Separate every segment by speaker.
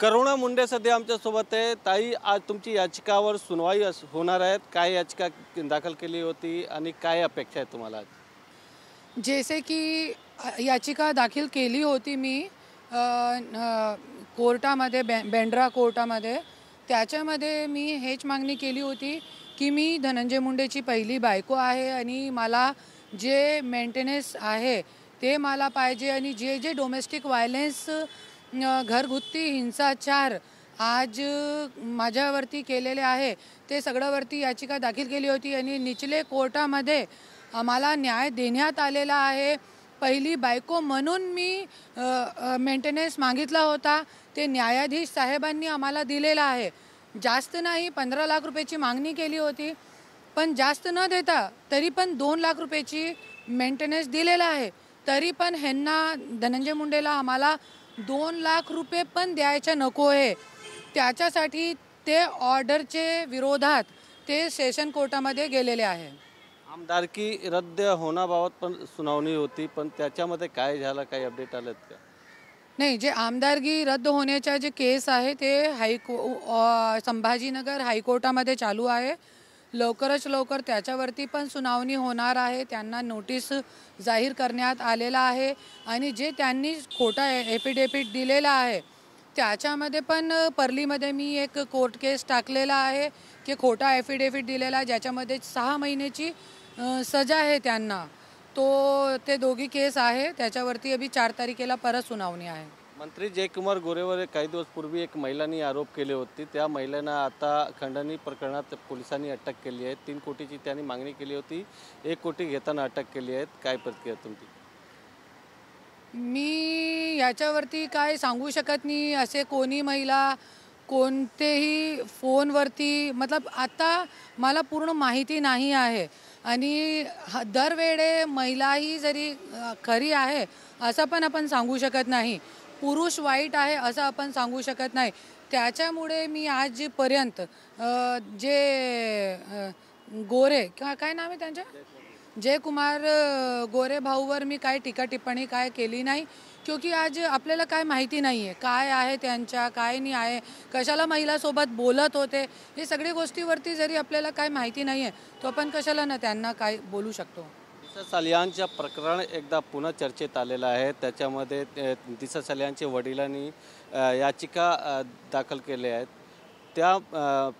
Speaker 1: करुणा मुंडे सध्या आमच्यासोबत आहे। ताई, आज तुमची याचिकावर सुनवाई होणार आहे। काय याचिका दाखल केली होती आणि काय अपेक्षा आहे तुम्हाला?
Speaker 2: जैसे की याचिका दाखल केली होती मी कोर्टामध्ये बँड्रा कोर्टामध्ये। त्याच्यामध्ये मी हेच मागणी केली होती की मी धनंजय मुंडेची पहिली बायको आहे आणि मला जे मेंटेनन्स आहे ते मला पाहिजे आणि जे जे डोमेस्टिक व्हायलेन्स घरगुती हिंसाचार आज माझ्यावरती केलेले आहे ते सगळ्यावरती याचिका दाखल केली होती आणि निचले कोर्टामध्ये आम्हाला न्याय देण्यात आलेला आहे। पहिली बायको म्हणून मी मेंटेनन्स मागितला होता, ते न्यायाधीश साहेबांनी आम्हाला दिलेला आहे। जास्त नाही, 15 लाख रुपयाची मागणी केली होती, पण जास्त न देता तरी पण 2 लाख रुपयाची मेंटेनन्स दिलेला आहे। तरी पण ह्यांना धनंजय मुंडेला आम्हाला 2 लाख रुपये पण द्यायचे नको आहे। त्याच्यासाठी ते ऑर्डरचे विरोधात ते सेशन कोर्टामध्ये गेलेले आहे।
Speaker 1: आमदारकी रद्द होण्याबाबत पण सुनावणी होती, पण त्याच्यामध्ये काय झालं, काही अपडेट आलेत का?
Speaker 2: नाही, जे आमदारकी रद्द होण्याचा जे केस आहे ते संभाजीनगर हायकोर्टामध्ये चालू आहे। लवकरच लवकर त्याच्यावरती पण सुनावणी होणार आहे। त्यांना नोटीस जाहीर करण्यात आलेला आहे आणि जे त्यांनी खोटा एफिडेविट दिलेला आहे त्याच्यामध्ये पण परलीमध्ये मी एक कोर्ट केस टाकलेला आहे की खोटा एफिडेविट दिलेला, ज्याच्यामध्ये 6 महिन्याची सजा आहे त्यांना। तो ते दोघी केस आहे, त्याच्यावरती अभी 4 तारखेला परत सुनावणी आहे।
Speaker 1: मंत्री जयकुमार गोरेवर काही दिवस पूर्वी एक महिलांनी आरोप केले होते, त्या महिलांना आता खंडणी प्रकरणात पोलिसांनी अटक केली आहे। 3 कोटीची त्यांनी मागणी केली होती, 1 कोटी घेताना अटक केली आहे। काय प्रतिक्रिया तुमची?
Speaker 2: मी याच्यावरती काय सांगू शकत नाही। असे कोणी महिला कोणतेही फोनवरती मतलब आता मला पूर्ण माहिती नाही आहे आणि दरवेळे महिलाही जरी खरी आहे असं पण आपण सांगू शकत नाही, पुरुष वाईट आहे असं आपण सांगू शकत नाही। त्याच्यामुळे मी आजपर्यंत जे गोरे काय नाव आहे त्यांचं, जयकुमार गोरे भाऊवर मी काय टीका टिप्पणी काय केली नाही, क्योंकि आज आपल्याला काय माहिती नाही आहे काय आहे त्यांच्या, काय नाही आहे, कशाला महिलासोबत बोलत होते, हे सगळ्या गोष्टीवरती जरी आपल्याला काय माहिती नाही आहे तो आपण कशाला ना त्यांना काय बोलू शकतो।
Speaker 1: दिशा सालियानचं प्रकरण एकदा पुन्हा चर्चेत आलेलं आहे। त्याच्यामध्ये दिशा सालियानच्या वडिलांनी याचिका दाखल केल्या आहेत। त्या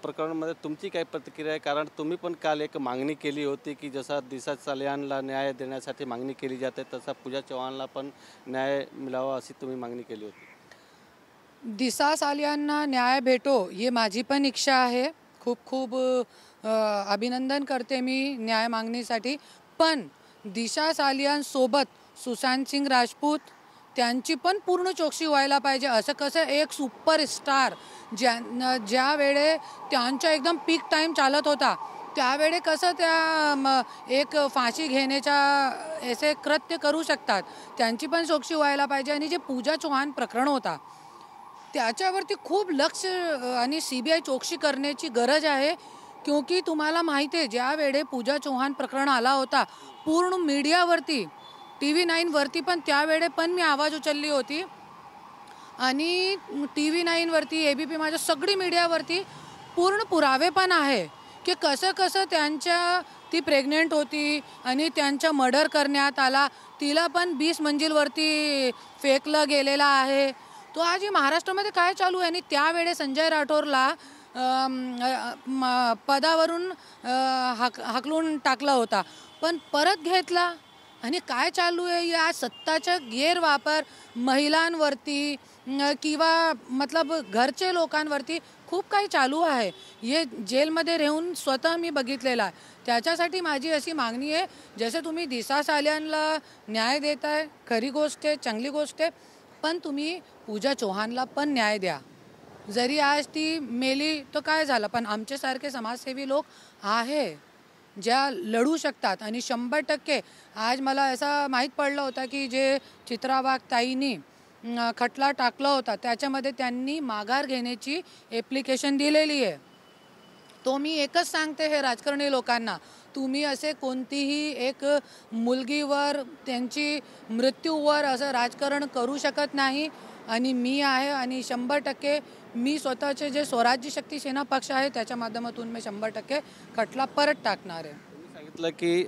Speaker 1: प्रकरणामध्ये तुमची काय प्रतिक्रिया आहे? कारण तुम्ही पण काल एक मागणी केली होती की जसा दिशा सालियानला न्याय देण्यासाठी मागणी केली जाते तसा पूजा चव्हाणला पण न्याय मिळावा अशी तुम्ही मागणी केली होती।
Speaker 2: दिशा सालियानना न्याय भेटो ही माझी पण इच्छा आहे। खूप खूप अभिनंदन करते मी न्याय मागणीसाठी। पण दिशा सालियान सोबत सुशांत सिंग राजपूत त्यांची पण पूर्ण चौकशी व्हायला पाहिजे। असं कसं एक सुपरस्टार ज्या वेळे त्यांचा एकदम पीक टाईम चालत होता त्यावेळे कसं त्या एक फाशी घेण्याचा असे कृत्य करू शकतात, त्यांची पण चौकशी व्हायला पाहिजे। आणि जे पूजा चव्हाण प्रकरण होता त्याच्यावरती खूप लक्ष आणि CBI चौकशी करण्याची गरज आहे, क्योंकि तुम्हाला माहिती आहे ज्या वेळे पूजा चव्हाण प्रकरण आला होता पूर्ण मीडियावरती TV9 वरती पण त्यावेळे पण मी आवाज उचलली होती आणि TV9 वरती ABP माझ्या सगळी मीडियावरती पूर्ण पुरावे पण आहे की कसं कसं त्यांच्या ती प्रेग्नेंट होती आणि त्यांचा मर्डर करण्यात आला, तिला पण 20 मंजिलवरती फेकलं गेलेला आहे। तो आज महाराष्ट्रामध्ये काय चालू आहे? आणि त्यावेळे संजय राठोरला पदावरून हाकलून टाकला होता पण परत घेतला। आणि काय चालू आहे या सत्ताचा गैरवापर महिलांवरती किंवा मतलब घरचे लोकांवरती खूप काही चालू आहे। हे जेलमध्ये राहून स्वतः मी बघितलेला आहे। त्याच्यासाठी माझी अशी मागणी आहे, जसे तुम्ही दिशा सालियानला न्याय देताय खरी गोष्ट आहे, चांगली गोष्ट आहे, पण तुम्ही पूजा चव्हाणला पण न्याय द्या। जरी आज ती मेली तो काय झालं, पण आमच्यासारखे समाजसेवी लोक आहे ज्या लढू शकतात। आणि 100% आज मला असं माहीत पडलं होतं की जे चित्रा वाघ ताईंनी खटला टाकला होता त्याच्यामध्ये त्यांनी माघार घेण्याची ॲप्लिकेशन दिलेली आहे। तो मी एकच सांगते हे राजकारणी लोकांना, तुम्ही असे कोणतीही एक मुलगीवर त्यांची मृत्यूवर असं राजकारण करू शकत नाही। आणि मी आहे आणि 100% मी स्वतःचे जे स्वराज्य शक्ती सेना पक्ष आहे त्याच्या माध्यमातून मी 100% खटला परत टाकणार आहे.
Speaker 1: तुम्ही सांगितलं की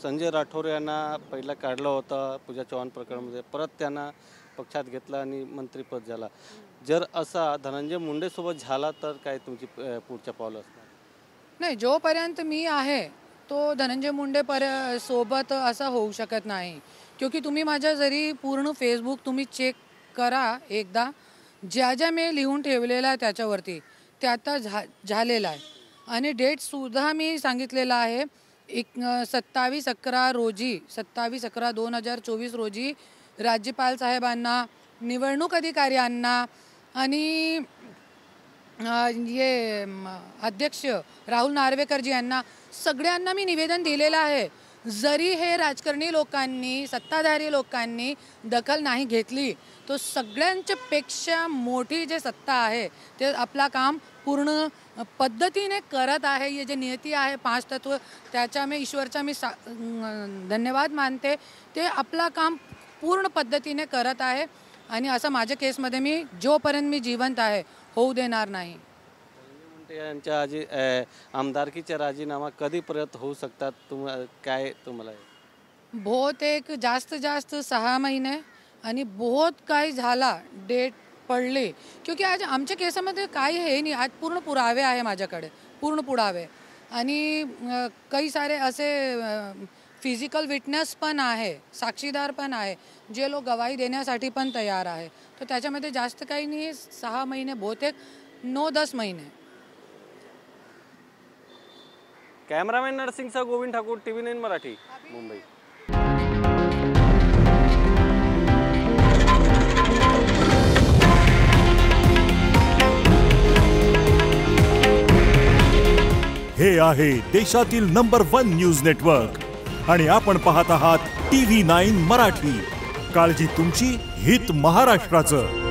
Speaker 1: संजय राठोड यांना पहिलं काढलं होतं पूजा चव्हाण प्रकरणामध्ये, परत त्यांना पक्षात घेतलं आणि मंत्रिपद झाला. जर असा धनंजय मुंडेसोबत झाला तर काय तुमची पुढच्या पावलं असणार?
Speaker 2: नाही, जोपर्यंत मी आहे तो धनंजय मुंडे सोबत असं होऊ शकत नाही. क्योंकि तुम्ही माझ्या जरी पूर्ण फेसबुक तुम्ही चेक करा एकदा, ज्या ज्या मी लिहून ठेवलेलं आहे त्याच्यावरती ते आता झालेलं आहे. आणि डेटसुद्धा मी सांगितलेला आहे 27/11/2024 रोजी राज्यपाल साहेबांना, निवडणूक अधिकाऱ्यांना आणि अध्यक्ष राहुल नार्वेकरजी यांना सगळ्यांना मी निवेदन दिलेलं आहे. जरी हे राजकारणी लोकांनी, सत्ताधारी लोकांनी दखल नाही घेतली तो सगळ्यांच्या पेक्षा मोठी जे सत्ता आहे ते आपला काम पूर्ण पद्धतीने करत आहे. हे जे नियती आहे 5 तत्व त्याच्या मी ईश्वरचा मी धन्यवाद मानते. ते आपला काम पूर्ण पद्धतीने करत आहे आणि असं माझ्या केसमध्ये मी जोपर्यंत मी जिवंत आहे होऊ देणार नाही.
Speaker 1: यांच्या आजी आमदारकीचा राजीनामा कधीपर्यंत होऊ शकतात काय तुम्हाला?
Speaker 2: बहुतेक जास्त 6 महिने आणि बहुत काही झाला डेट पडली. क्योंकि आज आमच्या केसामध्ये काही हे नाही, आज पूर्ण पुरावे आहे माझ्याकडे, पूर्ण पुरावे आणि काही सारे असे फिजिकल विटनेस पण आहे, साक्षीदार पण आहे, जे लोक गवाही देण्यासाठी पण तयार आहे. तर त्याच्यामध्ये जास्त काही नाही, 6 महिने बहुतेक 9-10 महिने.
Speaker 1: कॅमेरामॅन नरसिंगसह गोविंद ठाकूर, TV9 मराठी, मुंबई.
Speaker 3: हे आहे देशातील नंबर 1 न्यूज नेटवर्क आणि आपण पाहत आहात TV9 मराठी. काळजी तुमची, हित महाराष्ट्राचं.